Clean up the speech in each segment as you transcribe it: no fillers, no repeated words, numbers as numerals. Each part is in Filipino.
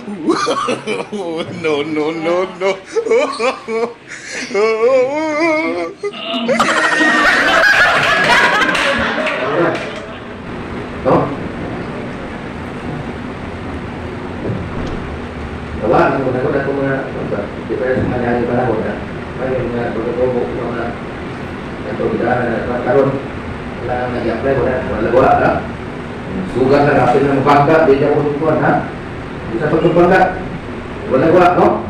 No, no, no, no. No? Wala, nagpunta ko mga di pa yung mga panahon na may mga pagkatubok ng mga katubidaan na karoon wala nang i-apply, wala na sugat na kapit ng bangka, di niya kututuan ha? Bisa pagkabangka wala gawa, no?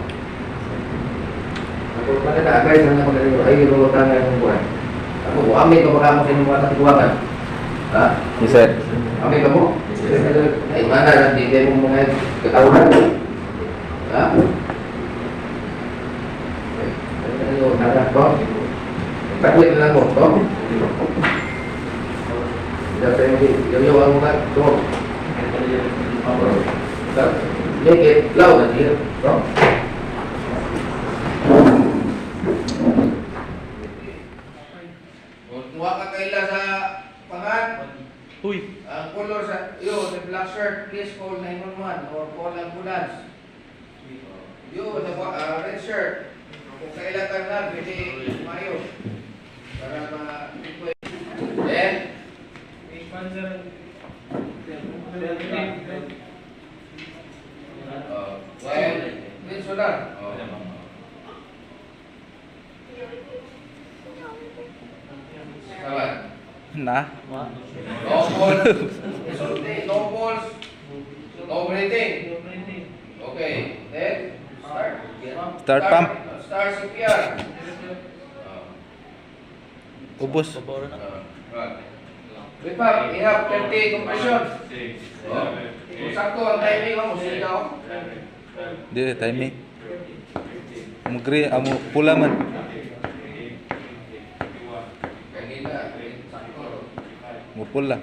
Ako pala na-agay sa mga pagkatubok ay lulutan nga yung buhay ako, amin ka baka mo sa inyong mga katiguangan ha? Yes, sir. Amin ka mo? Ay mana, hindi kayo mo mga katawunan ha? Ano, nanak ko? Taklit na lang mo, to? Yaw-yaw ang mga to. Make it loud and clear, to? Kumuha ka kaila sa pangan. Uy. Ang color sa iyo, the black shirt, please call 911 or call ambulance. Yo, the red shirt. Kung kailangan na, pwede mayo. Para ma-request. Then? Well, din sudah. Sabar. Na? No balls. No balls. No breathing. Okay. Then, start. Start pump. Start CPR. Ubos. Wait pa, we have 30 compression. Kung sakto ang timing mo, sigaw. Di, timing. Mugri, amo pula man. Kanina, sakto. Mo pula.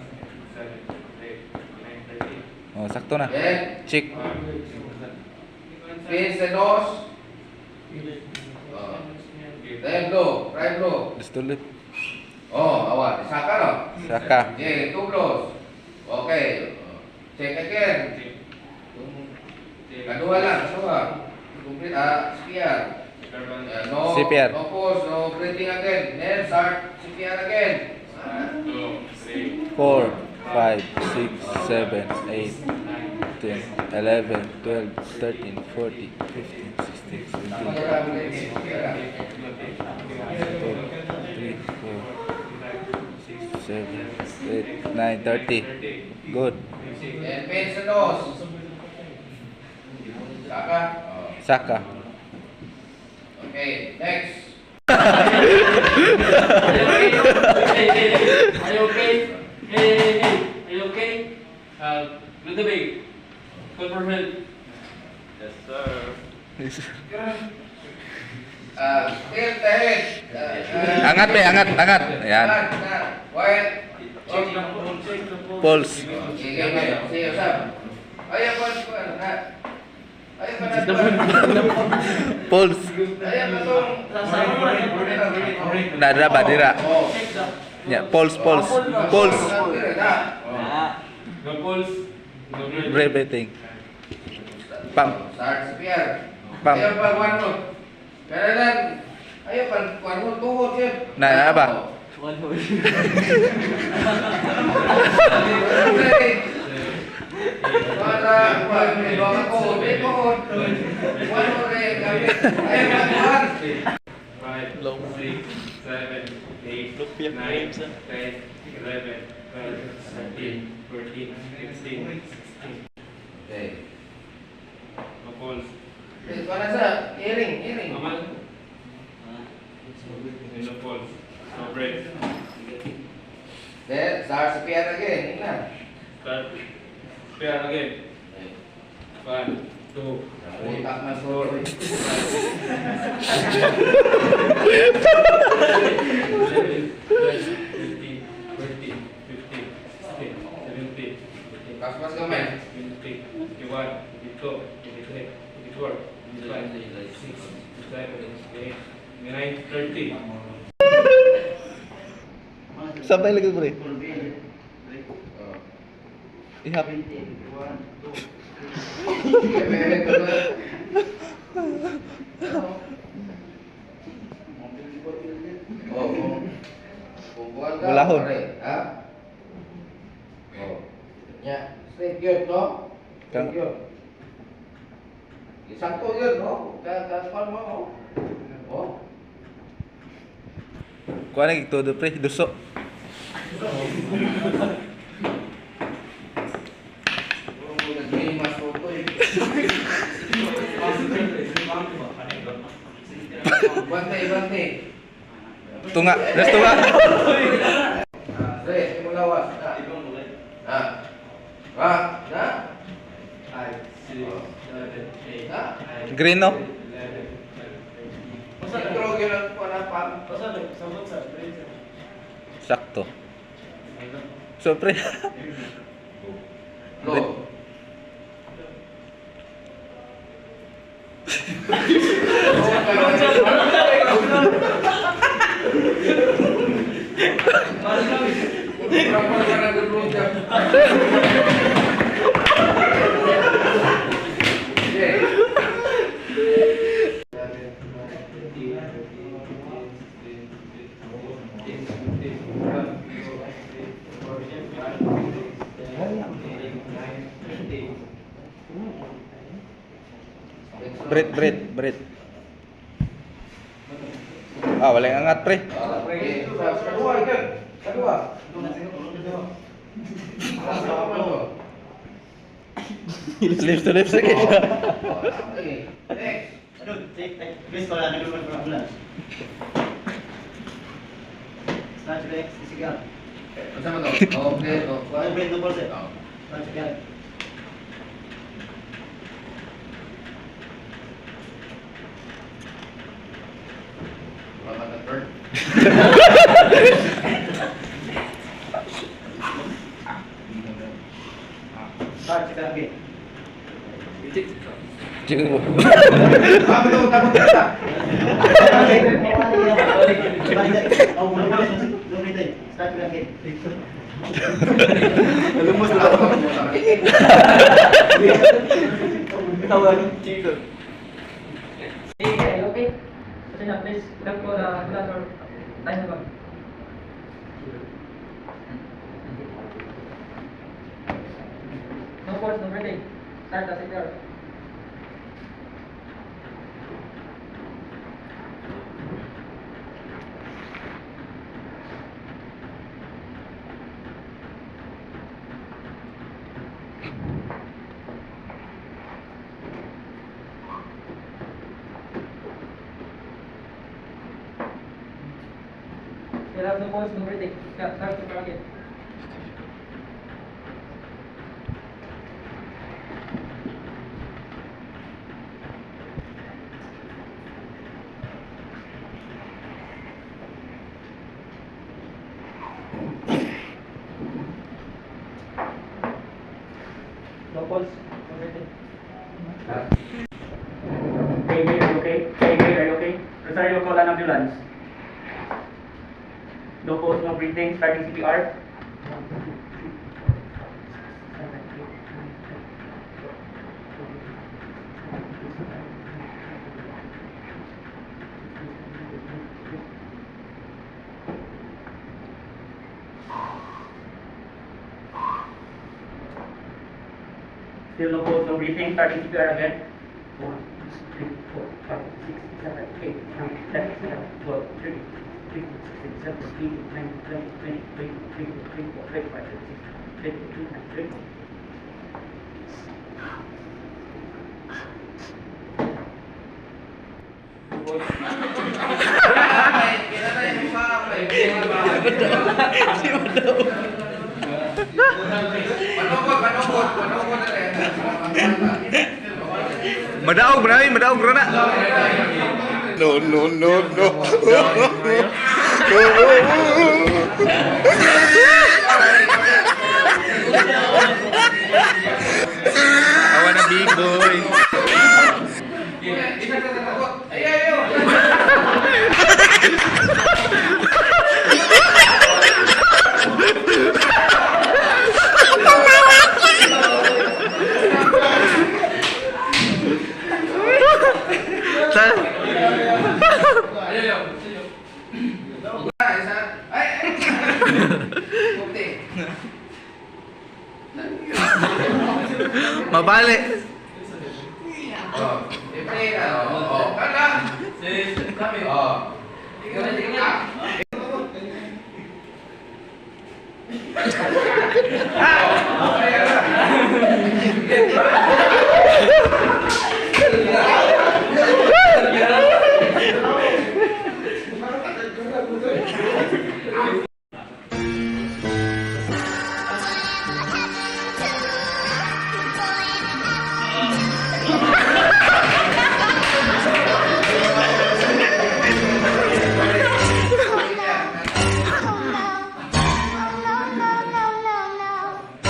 Oh, sakto na. Then, Check. pinch the nose. Then blow, right blow. Distulit. Oh, awat, saka no? Saka. Okay, 2 blows. Okay. Check again. Kedua lang, kedua. Complete, CPR. No, CPR. no pause, no breathing again. Then start CPR again. 4, 5, 6, 7, 8, 10, 11, 12, 13, 14, 15, 16, 17, 3, 4, 7, 8, 9, 30. Good. Then pinch the nose. Saka. Saka. Okay, next. Are you okay? Hey. Are you okay? Ludwig. Call for help. Yes, sir. Tilt the head. Angat pe, angat. Ayan. While. Check the phone, check the phone. Pulse. Sige, usap. Ayaw pa na. Ayaw pa na. Pulse. Ayaw pa itong. Nada ba dira? Ya, pulse. No pulse. No breath. Breathing. Pump. Start CPR. Pump. Ayaw pa one more. Kaya lang. Ayaw pa one more. Tuhod yun. Na ba? One more. Five, long 6, 7, 8, 9, 10, 11, 12, 13, 14, 15, 16. Okay. No pulse. Para sa hearing. Normal. No pulse. No breath. Then start CPR again. Ina. Start. Pair again. 1, 2, Utak na sorry. 7, 14, 15, 16, 17, Pas-pas kamay. 20, 21, 22, 23, 24, 25, 26, 27, 28, 29, 30. Sampai lagi bre. Ihap. Ulahon. Ha? Oh. Ya, straight yun, no? Straight yun. Sakto yun, no? Kaspan mo, no? Oh. Kuha na todo pre, duso. Bante. Tunga, das tunga. Straight, mulawas. Na. Green no? Intro yun ang panapan. Sakto. So pre. Low. Bread. Ah, wala yang angat pre. Kedua. Lips to lips lagi. Next. Please call an agreement for ambulance. Start to next, isigaw. Bersama to. Okay. Ano ba yung pulse? Start to get. Selamat datang. Start to get. Jangan mo. Takut kita. Start to get. Lumus lah. Okay. Kasi na, please, grab ko na glass or time na ba? No force, no breathing. Start the CPR. Still have no pulse, no breathing. Start to again. No pulse, no breathing. Are you okay? Are you okay? Rosario, call an ambulance. No pulse, no breathing, starting CPR. Still no pulse, no breathing, starting CPR again. 1, 2, 3, 4, 5, 6, 7, 8, 9, 10, 11, 12, 13, 15, 16, 17, 18, 19, 20, 21, 22, 23, 24, 25, 26, 27, 28, 29, 30. Madaog rana. No. Awan na big boy. sa. Mabalik.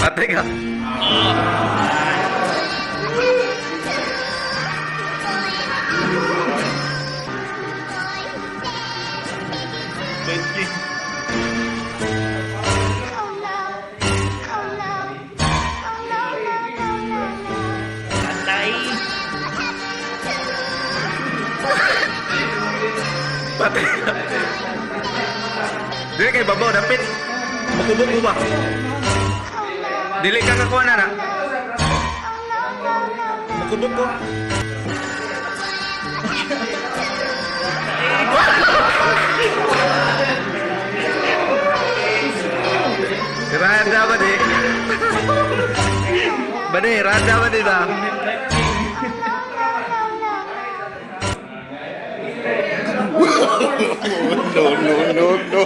Patay ka. Patay ka. Dili kay babaw, dapit. Makubog mo ba? Dili ka kakuha na na. Makubog ko. Rada ba di? Bade, rada ba di ba? No, no, no, no.